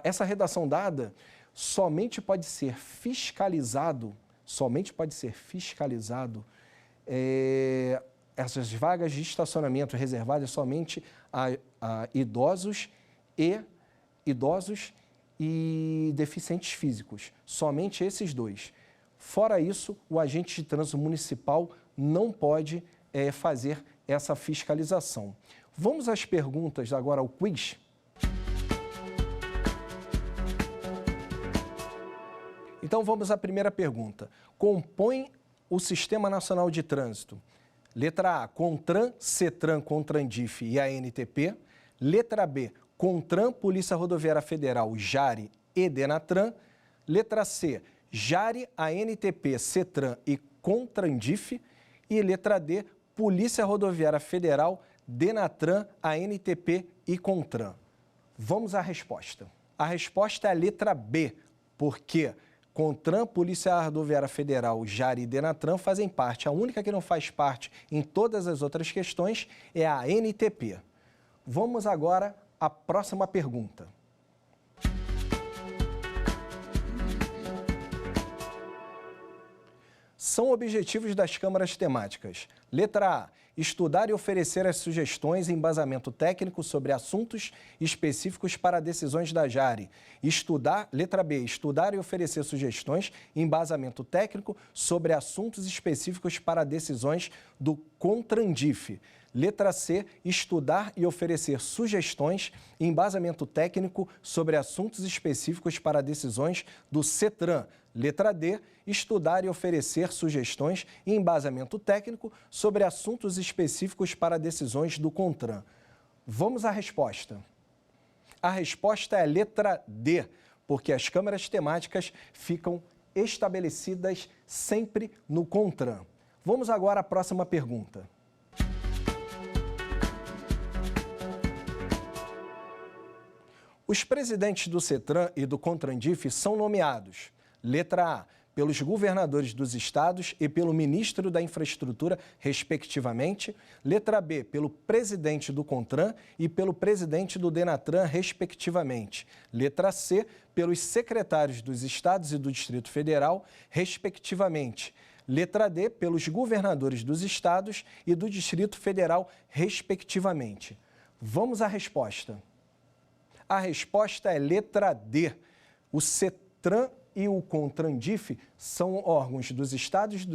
Essa redação dada somente pode ser fiscalizado, essas vagas de estacionamento reservadas somente a idosos e deficientes físicos, somente esses dois. Fora isso, o agente de trânsito municipal não pode fazer essa fiscalização. Vamos às perguntas agora ao quiz. Então vamos à primeira pergunta. Compõe o Sistema Nacional de Trânsito. Letra A, CONTRAN, CETRAN, CONTRANDIF e ANTP. Letra B, CONTRAN, Polícia Rodoviária Federal, JARE e DENATRAN. Letra C, JARE, ANTP, CETRAN e CONTRANDIF. E letra D, Polícia Rodoviária Federal, DENATRAN, ANTP e CONTRAN. Vamos à resposta. A resposta é a letra B, porque CONTRAN, Polícia Rodoviária Federal, JARE e DENATRAN fazem parte. A única que não faz parte em todas as outras questões é a ANTP. Vamos agora à próxima pergunta. São objetivos das câmaras temáticas. Letra A, estudar e oferecer as sugestões e embasamento técnico sobre assuntos específicos para decisões da JARE. Letra B, estudar e oferecer sugestões e embasamento técnico sobre assuntos específicos para decisões do CONTRANDIF. Letra C, estudar e oferecer sugestões e embasamento técnico sobre assuntos específicos para decisões do CETRAN. Letra D, estudar e oferecer sugestões e embasamento técnico sobre assuntos específicos para decisões do CONTRAN. Vamos à resposta. A resposta é a letra D, porque as câmaras temáticas ficam estabelecidas sempre no CONTRAN. Vamos agora à próxima pergunta. Os presidentes do CETRAN e do CONTRANDIF são nomeados: letra A, pelos governadores dos estados e pelo ministro da Infraestrutura, respectivamente. Letra B, pelo presidente do CONTRAN e pelo presidente do DENATRAN, respectivamente. Letra C, pelos secretários dos estados e do Distrito Federal, respectivamente. Letra D, pelos governadores dos estados e do Distrito Federal, respectivamente. Vamos à resposta. A resposta é letra D. O CETRAN e o CONTRANDIF são órgãos dos estados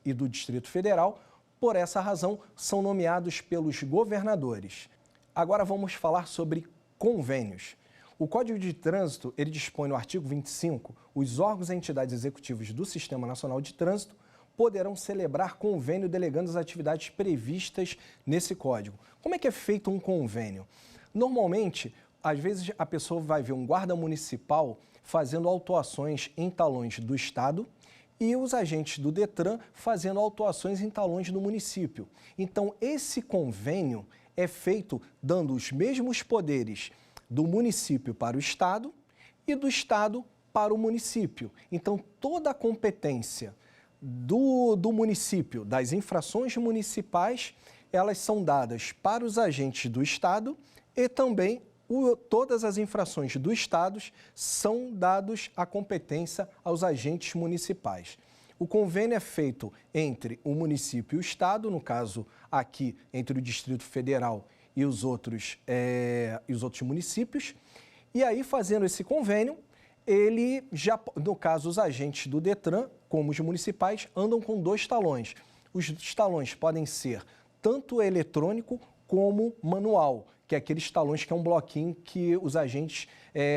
e do Distrito Federal. Por essa razão, são nomeados pelos governadores. Agora vamos falar sobre convênios. O Código de Trânsito, ele dispõe no artigo 25, os órgãos e entidades executivas do Sistema Nacional de Trânsito poderão celebrar convênio delegando as atividades previstas nesse código. Como é que é feito um convênio? Normalmente, às vezes a pessoa vai ver um guarda municipal fazendo autuações em talões do Estado e os agentes do Detran fazendo autuações em talões do município. Então, esse convênio é feito dando os mesmos poderes do município para o Estado e do Estado para o município. Então, toda a competência do município, das infrações municipais, elas são dadas para os agentes do Estado e também todas as infrações do Estado são dados a competência aos agentes municipais. O convênio é feito entre o município e o Estado, no caso aqui entre o Distrito Federal e os outros municípios. E aí, fazendo esse convênio, ele já, no caso, os agentes do Detran, como os municipais, andam com 2 talões. Os talões podem ser tanto eletrônico como manual, que é aqueles talões que é um bloquinho que os agentes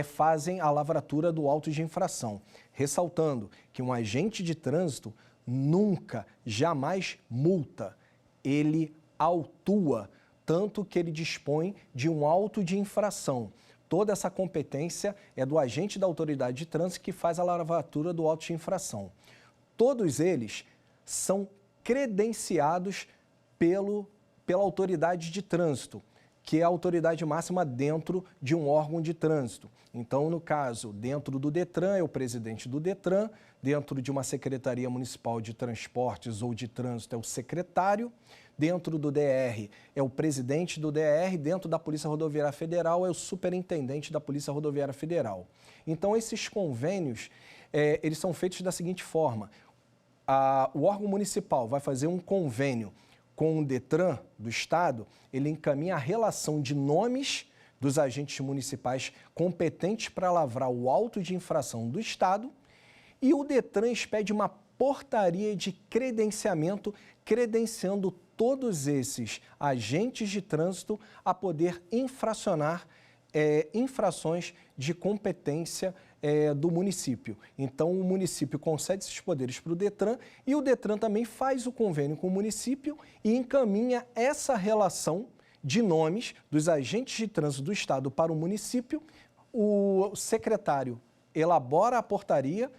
fazem a lavratura do auto de infração. Ressaltando que um agente de trânsito nunca, jamais multa, ele autua, tanto que ele dispõe de um auto de infração. Toda essa competência é do agente da autoridade de trânsito que faz a lavratura do auto de infração. Todos eles são credenciados pela autoridade de trânsito, que é a autoridade máxima dentro de um órgão de trânsito. Então, no caso, dentro do Detran é o presidente do Detran, dentro de uma Secretaria Municipal de Transportes ou de Trânsito é o secretário, dentro do DR é o presidente do DR, dentro da Polícia Rodoviária Federal é o superintendente da Polícia Rodoviária Federal. Então, esses convênios, eles são feitos da seguinte forma: o órgão municipal vai fazer um convênio com o Detran do Estado, ele encaminha a relação de nomes dos agentes municipais competentes para lavrar o auto de infração do Estado e o Detran expede uma portaria de credenciamento, credenciando todos esses agentes de trânsito a poder infracionar infrações de competência do município. Então, o município concede esses poderes para o Detran e o Detran também faz o convênio com o município e encaminha essa relação de nomes dos agentes de trânsito do Estado para o município. O secretário elabora a portaria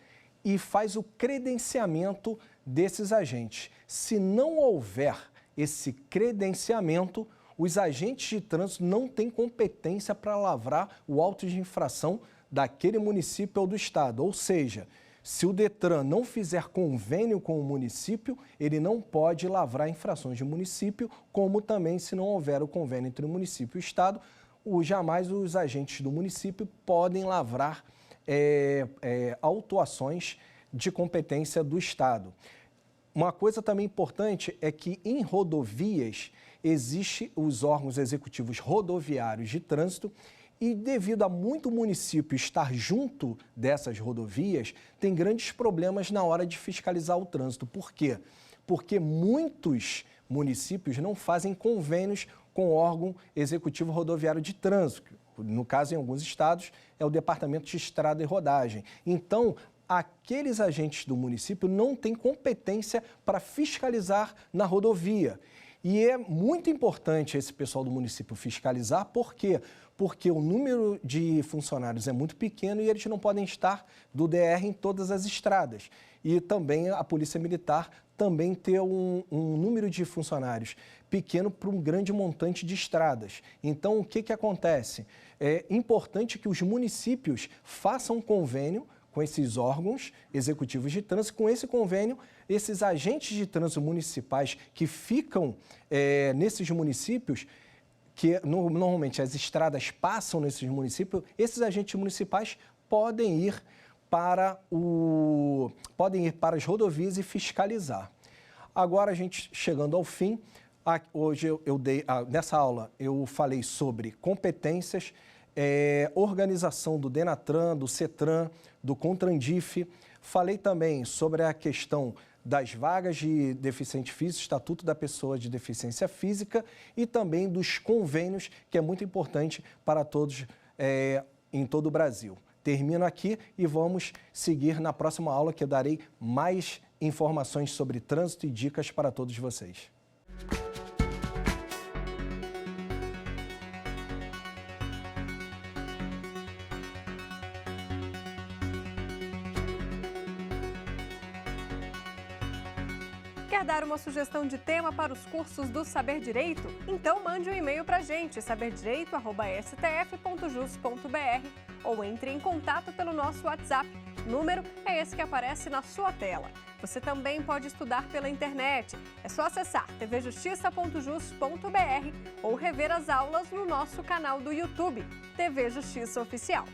e faz o credenciamento desses agentes. Se não houver esse credenciamento, os agentes de trânsito não têm competência para lavrar o auto de infração daquele município ou do Estado. Ou seja, se o Detran não fizer convênio com o município, ele não pode lavrar infrações de município, como também se não houver o convênio entre o município e o Estado, jamais os agentes do município podem lavrar autuações de competência do Estado. Uma coisa também importante é que em rodovias existem os órgãos executivos rodoviários de trânsito e devido a muito município estar junto dessas rodovias, tem grandes problemas na hora de fiscalizar o trânsito. Por quê? Porque muitos municípios não fazem convênios com o órgão executivo rodoviário de trânsito. No caso, em alguns estados, é o Departamento de Estrada e Rodagem. Então, aqueles agentes do município não têm competência para fiscalizar na rodovia. E é muito importante esse pessoal do município fiscalizar, por quê? Porque o número de funcionários é muito pequeno e eles não podem estar do DR em todas as estradas. E também a Polícia Militar também ter um número de funcionários pequeno para um grande montante de estradas. Então, o que acontece? É importante que os municípios façam um convênio com esses órgãos executivos de trânsito. Com esse convênio, esses agentes de trânsito municipais que ficam nesses municípios, que normalmente as estradas passam nesses municípios, esses agentes municipais podem ir para as rodovias e fiscalizar. Agora, a gente chegando ao fim, hoje nessa aula eu falei sobre competências, organização do Denatran, do CETRAN, do CONTRANDIF. Falei também sobre a questão das vagas de deficiente físico, Estatuto da Pessoa de Deficiência Física e também dos convênios, que é muito importante para todos em todo o Brasil. Termino aqui e vamos seguir na próxima aula, que eu darei mais informações sobre trânsito e dicas para todos vocês. Quer dar uma sugestão de tema para os cursos do Saber Direito? Então mande um e-mail para a gente, saberdireito@stf.jus.br, ou entre em contato pelo nosso WhatsApp. O número é esse que aparece na sua tela. Você também pode estudar pela internet. É só acessar tvjustiça.jus.br ou rever as aulas no nosso canal do YouTube, TV Justiça Oficial.